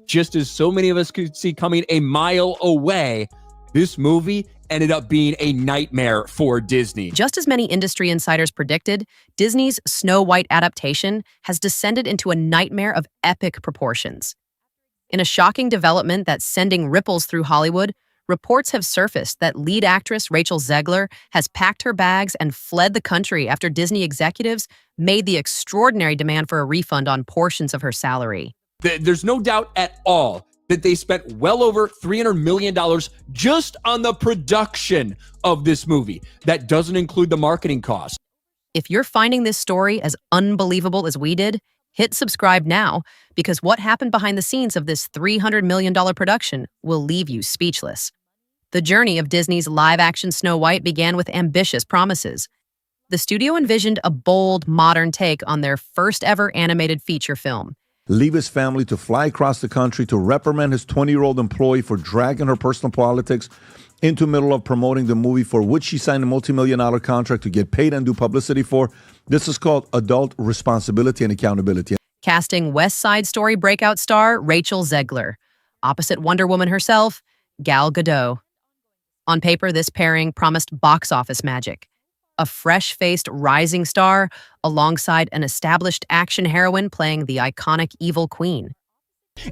Just as so many of us could see coming a mile away, this movie ended up being a nightmare for Disney. Just as many industry insiders predicted, Disney's Snow White adaptation has descended into a nightmare of epic proportions. In a shocking development that's sending ripples through Hollywood, reports have surfaced that lead actress Rachel Zegler has packed her bags and fled the country after Disney executives made the extraordinary demand for a refund on portions of her salary. There's no doubt at all that they spent well over $300 million just on the production of this movie. That doesn't include the marketing costs. If you're finding this story as unbelievable as we did, hit subscribe now, because what happened behind the scenes of this $300 million production will leave you speechless. The journey of Disney's live-action Snow White began with ambitious promises. The studio envisioned a bold, modern take on their first-ever animated feature film. Leave his family to fly across the country to reprimand his 20-year-old employee for dragging her personal politics into the middle of promoting the movie for which she signed a multi-million-dollar contract to get paid and do publicity for. This is called adult responsibility and accountability. Casting West Side Story breakout star Rachel Zegler, opposite Wonder Woman herself, Gal Gadot. On paper, this pairing promised box office magic. A fresh-faced rising star alongside an established action heroine playing the iconic evil queen.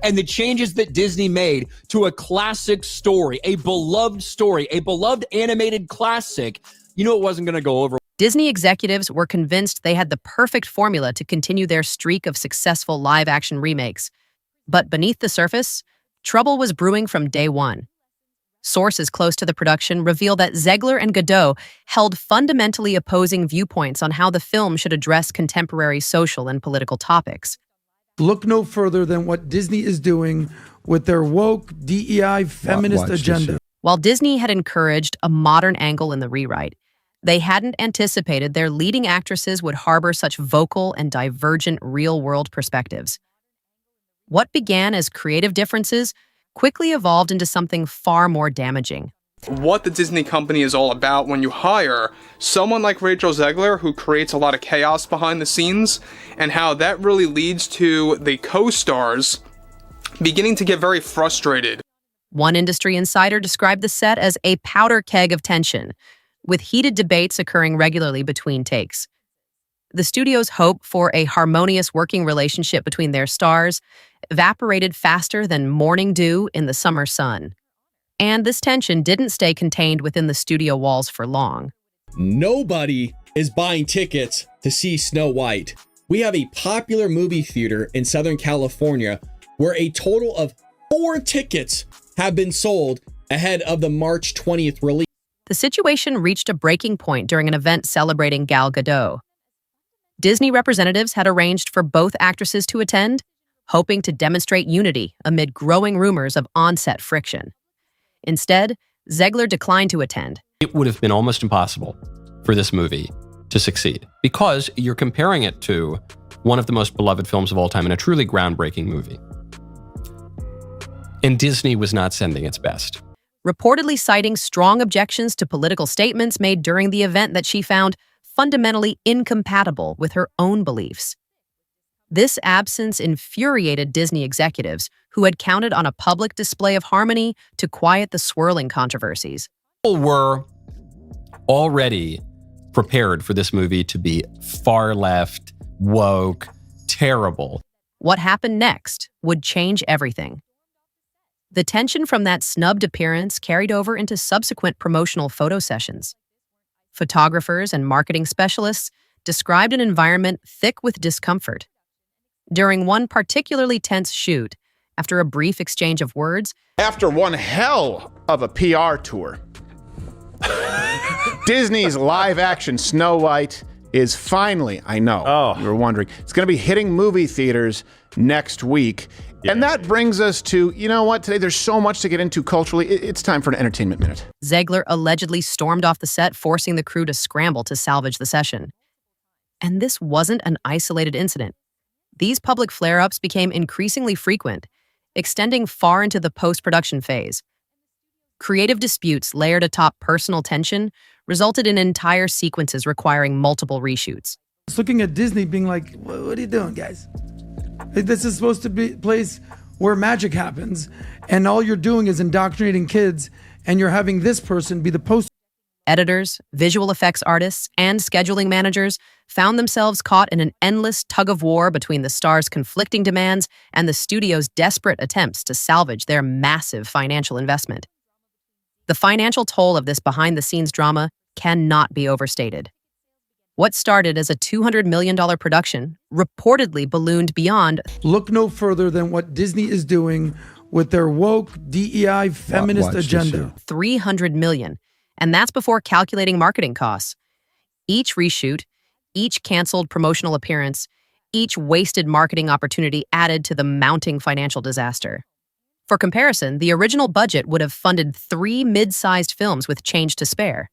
And the changes that Disney made to a classic story, a beloved animated classic, you know it wasn't going to go over. Disney executives were convinced they had the perfect formula to continue their streak of successful live-action remakes. But beneath the surface, trouble was brewing from day one. Sources close to the production reveal that Zegler and Gadot held fundamentally opposing viewpoints on how the film should address contemporary social and political topics. Look no further than what Disney is doing with their woke, DEI, feminist agenda. While Disney had encouraged a modern angle in the rewrite, they hadn't anticipated their leading actresses would harbor such vocal and divergent real-world perspectives. What began as creative differences quickly evolved into something far more damaging. What the Disney company is all about when you hire someone like Rachel Zegler, who creates a lot of chaos behind the scenes, and how that really leads to the co-stars beginning to get very frustrated. One industry insider described the set as a powder keg of tension, with heated debates occurring regularly between takes. The studio's hope for a harmonious working relationship between their stars evaporated faster than morning dew in the summer sun. And this tension didn't stay contained within the studio walls for long. Nobody is buying tickets to see Snow White. We have a popular movie theater in Southern California where a total of 4 tickets have been sold ahead of the March 20th release. The situation reached a breaking point during an event celebrating Gal Gadot. Disney representatives had arranged for both actresses to attend, hoping to demonstrate unity amid growing rumors of on-set friction. Instead, Zegler declined to attend. It would have been almost impossible for this movie to succeed because you're comparing it to one of the most beloved films of all time and a truly groundbreaking movie. And Disney was not sending its best. Reportedly citing strong objections to political statements made during the event that she found fundamentally incompatible with her own beliefs. This absence infuriated Disney executives who had counted on a public display of harmony to quiet the swirling controversies. People were already prepared for this movie to be far left, woke, terrible. What happened next would change everything. The tension from that snubbed appearance carried over into subsequent promotional photo sessions. Photographers and marketing specialists described an environment thick with discomfort. During one particularly tense shoot, after a brief exchange of words, after one hell of a PR tour, Disney's live-action Snow White is finally, I know, you were wondering, it's going to be hitting movie theaters next week. Yeah. And that brings us to, you know what, today there's so much to get into culturally. It's time for an entertainment minute. Zegler allegedly stormed off the set, forcing the crew to scramble to salvage the session. And this wasn't an isolated incident. These public flare-ups became increasingly frequent, extending far into the post-production phase. Creative disputes layered atop personal tension resulted in entire sequences requiring multiple reshoots. It's looking at Disney being like, what are you doing, guys? This is supposed to be a place where magic happens, and all you're doing is indoctrinating kids, and you're having this person be the poster. Editors, visual effects artists, and scheduling managers found themselves caught in an endless tug-of-war between the star's conflicting demands and the studio's desperate attempts to salvage their massive financial investment. The financial toll of this behind-the-scenes drama cannot be overstated. What started as a $200 million production reportedly ballooned beyond. Look no further than what Disney is doing with their woke, DEI, feminist agenda. $300 million. And that's before calculating marketing costs. Each reshoot, each canceled promotional appearance, each wasted marketing opportunity added to the mounting financial disaster. For comparison, the original budget would have funded 3 mid-sized films with change to spare.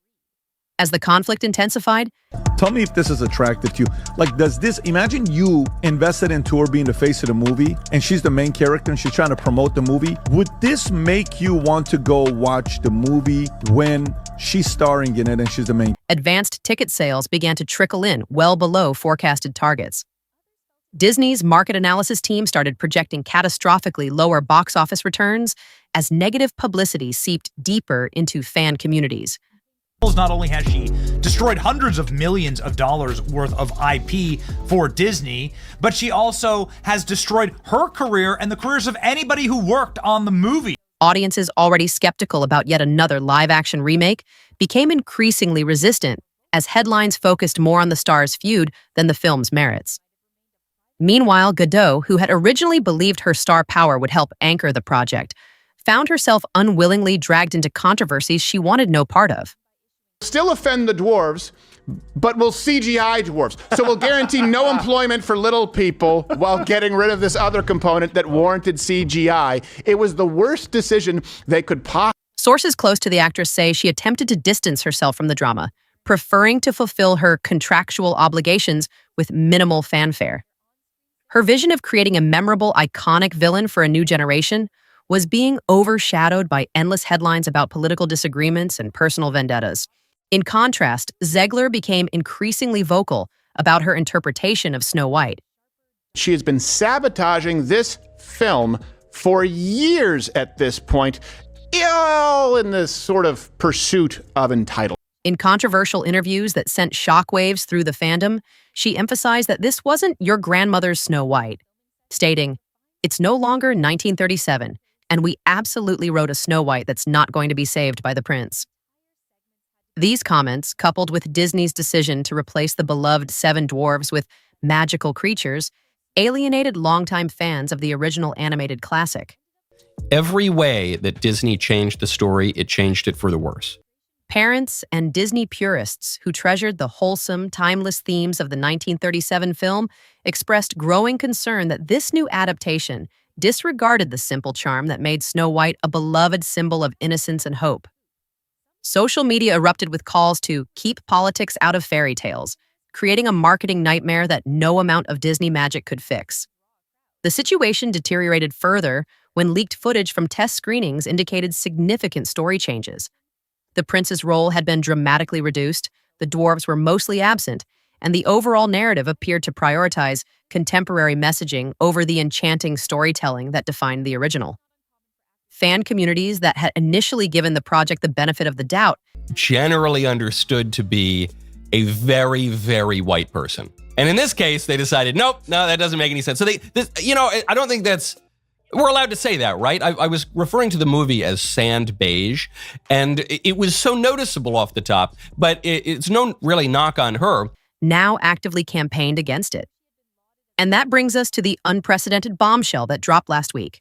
As the conflict intensified, Tell me if this is attractive to you. Like, does this, imagine you invested into her being the face of the movie and she's the main character and she's trying to promote the movie. Would this make you want to go watch the movie when she's starring in it and she's the main? advanced ticket sales began to trickle in well below forecasted targets. Disney's market analysis team started projecting catastrophically lower box office returns as negative publicity seeped deeper into fan communities. Not only has she destroyed hundreds of millions of dollars worth of IP for Disney, but she also has destroyed her career and the careers of anybody who worked on the movie. Audiences already skeptical about yet another live-action remake became increasingly resistant as headlines focused more on the star's feud than the film's merits. Meanwhile, Godot, who had originally believed her star power would help anchor the project, found herself unwillingly dragged into controversies she wanted no part of. Still offend the dwarves, but we'll CGI dwarves. So we'll guarantee no employment for little people while getting rid of this other component that warranted CGI. It was the worst decision they could possibly. Sources close to the actress say she attempted to distance herself from the drama, preferring to fulfill her contractual obligations with minimal fanfare. Her vision of creating a memorable, iconic villain for a new generation was being overshadowed by endless headlines about political disagreements and personal vendettas. In contrast, Zegler became increasingly vocal about her interpretation of Snow White. She has been sabotaging this film for years at this point, all in this sort of pursuit of entitlement. In controversial interviews that sent shockwaves through the fandom, she emphasized that this wasn't your grandmother's Snow White, stating, "It's no longer 1937, and we absolutely wrote a Snow White that's not going to be saved by the prince." These comments, coupled with Disney's decision to replace the beloved Seven Dwarfs with magical creatures, alienated longtime fans of the original animated classic. Every way that Disney changed the story, it changed it for the worse. Parents and Disney purists who treasured the wholesome, timeless themes of the 1937 film expressed growing concern that this new adaptation disregarded the simple charm that made Snow White a beloved symbol of innocence and hope. Social media erupted with calls to keep politics out of fairy tales, creating a marketing nightmare that no amount of Disney magic could fix. The situation deteriorated further when leaked footage from test screenings indicated significant story changes. The prince's role had been dramatically reduced, the dwarves were mostly absent, and the overall narrative appeared to prioritize contemporary messaging over the enchanting storytelling that defined the original. Fan communities that had initially given the project the benefit of the doubt generally understood to be a very, very white person. And in this case, they decided, nope, no, that doesn't make any sense. So I don't think we're allowed to say that, right? I was referring to the movie as sand beige, and it was so noticeable off the top, but it's no really knock on her. Now actively campaigned against it. And that brings us to the unprecedented bombshell that dropped last week.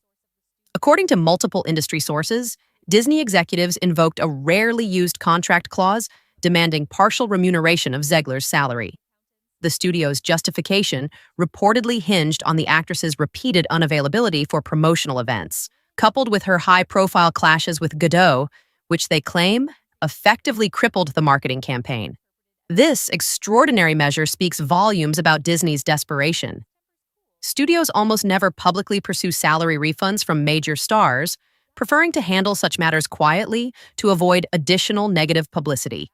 According to multiple industry sources, Disney executives invoked a rarely used contract clause demanding partial remuneration of Zegler's salary. The studio's justification reportedly hinged on the actress's repeated unavailability for promotional events, coupled with her high-profile clashes with Godot, which they claim effectively crippled the marketing campaign. This extraordinary measure speaks volumes about Disney's desperation. Studios almost never publicly pursue salary refunds from major stars, preferring to handle such matters quietly to avoid additional negative publicity.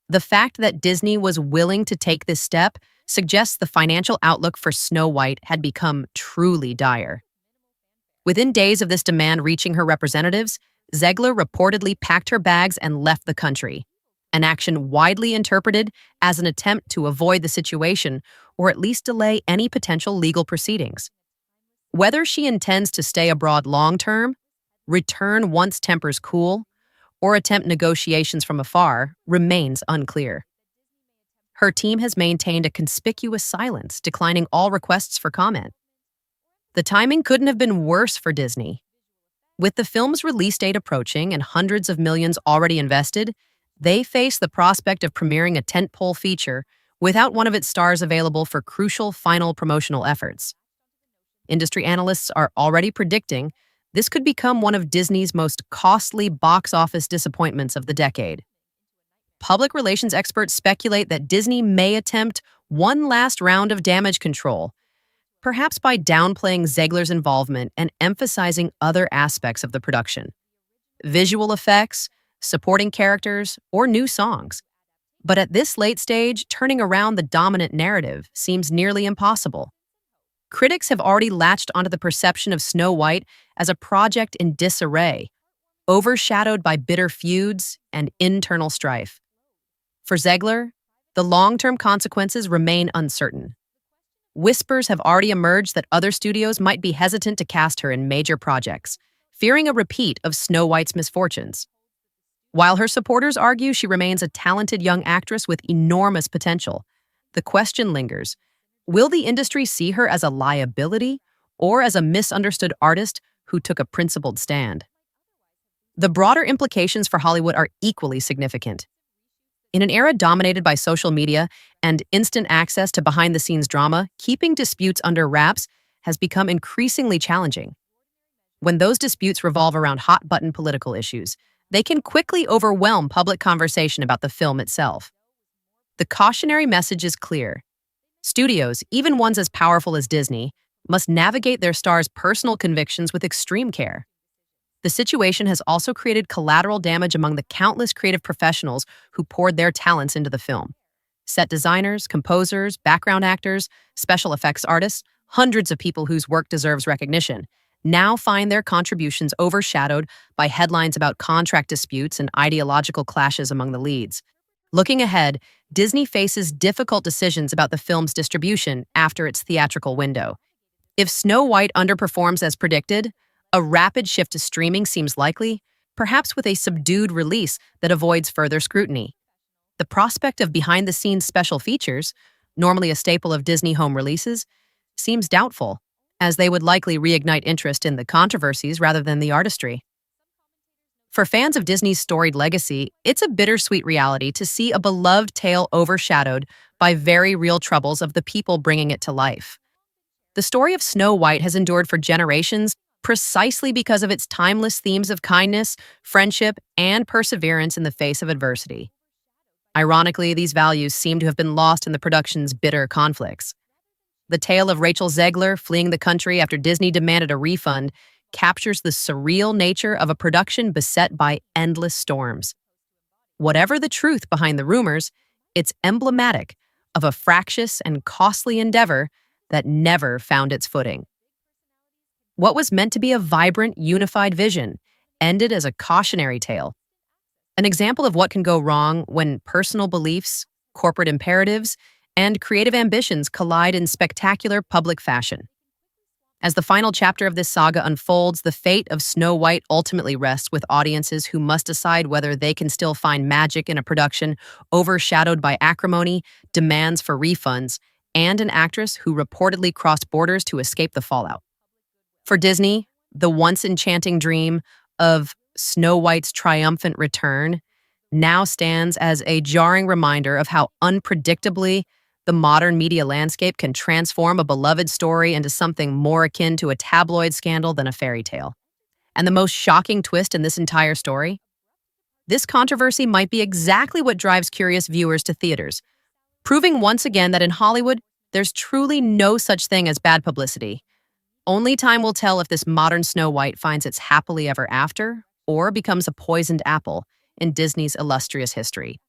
The fact that Disney was willing to take this step suggests the financial outlook for Snow White had become truly dire. Within days of this demand reaching her representatives, Zegler reportedly packed her bags and left the country, an action widely interpreted as an attempt to avoid the situation or at least delay any potential legal proceedings. Whether she intends to stay abroad long-term, return once tempers cool, or attempt negotiations from afar remains unclear. Her team has maintained a conspicuous silence, declining all requests for comment. The timing couldn't have been worse for Disney. With the film's release date approaching and hundreds of millions already invested, they face the prospect of premiering a tentpole feature without one of its stars available for crucial final promotional efforts. Industry analysts are already predicting this could become one of Disney's most costly box office disappointments of the decade. Public relations experts speculate that Disney may attempt one last round of damage control, perhaps by downplaying Zegler's involvement and emphasizing other aspects of the production. Visual effects, supporting characters, or new songs. But at this late stage, turning around the dominant narrative seems nearly impossible. Critics have already latched onto the perception of Snow White as a project in disarray, overshadowed by bitter feuds and internal strife. For Zegler, the long-term consequences remain uncertain. Whispers have already emerged that other studios might be hesitant to cast her in major projects, fearing a repeat of Snow White's misfortunes. While her supporters argue she remains a talented young actress with enormous potential, the question lingers: will the industry see her as a liability or as a misunderstood artist who took a principled stand? The broader implications for Hollywood are equally significant. In an era dominated by social media and instant access to behind-the-scenes drama, keeping disputes under wraps has become increasingly challenging. When those disputes revolve around hot-button political issues, they can quickly overwhelm public conversation about the film itself. The cautionary message is clear. Studios, even ones as powerful as Disney, must navigate their stars' personal convictions with extreme care. The situation has also created collateral damage among the countless creative professionals who poured their talents into the film. Set designers, composers, background actors, special effects artists, hundreds of people whose work deserves recognition, now find their contributions overshadowed by headlines about contract disputes and ideological clashes among the leads. Looking ahead, Disney faces difficult decisions about the film's distribution after its theatrical window. If Snow White underperforms as predicted, a rapid shift to streaming seems likely, perhaps with a subdued release that avoids further scrutiny. The prospect of behind-the-scenes special features, normally a staple of Disney home releases, seems doubtful, as they would likely reignite interest in the controversies rather than the artistry. For fans of Disney's storied legacy, it's a bittersweet reality to see a beloved tale overshadowed by very real troubles of the people bringing it to life. The story of Snow White has endured for generations precisely because of its timeless themes of kindness, friendship, and perseverance in the face of adversity. Ironically, these values seem to have been lost in the production's bitter conflicts. The tale of Rachel Zegler fleeing the country after Disney demanded a refund captures the surreal nature of a production beset by endless storms. Whatever the truth behind the rumors, it's emblematic of a fractious and costly endeavor that never found its footing. What was meant to be a vibrant, unified vision ended as a cautionary tale. An example of what can go wrong when personal beliefs, corporate imperatives, and creative ambitions collide in spectacular public fashion. As the final chapter of this saga unfolds, the fate of Snow White ultimately rests with audiences who must decide whether they can still find magic in a production overshadowed by acrimony, demands for refunds, and an actress who reportedly crossed borders to escape the fallout. For Disney, the once enchanting dream of Snow White's triumphant return now stands as a jarring reminder of how unpredictably the modern media landscape can transform a beloved story into something more akin to a tabloid scandal than a fairy tale. And the most shocking twist in this entire story? This controversy might be exactly what drives curious viewers to theaters, proving once again that in Hollywood, there's truly no such thing as bad publicity. Only time will tell if this modern Snow White finds its happily ever after or becomes a poisoned apple in Disney's illustrious history.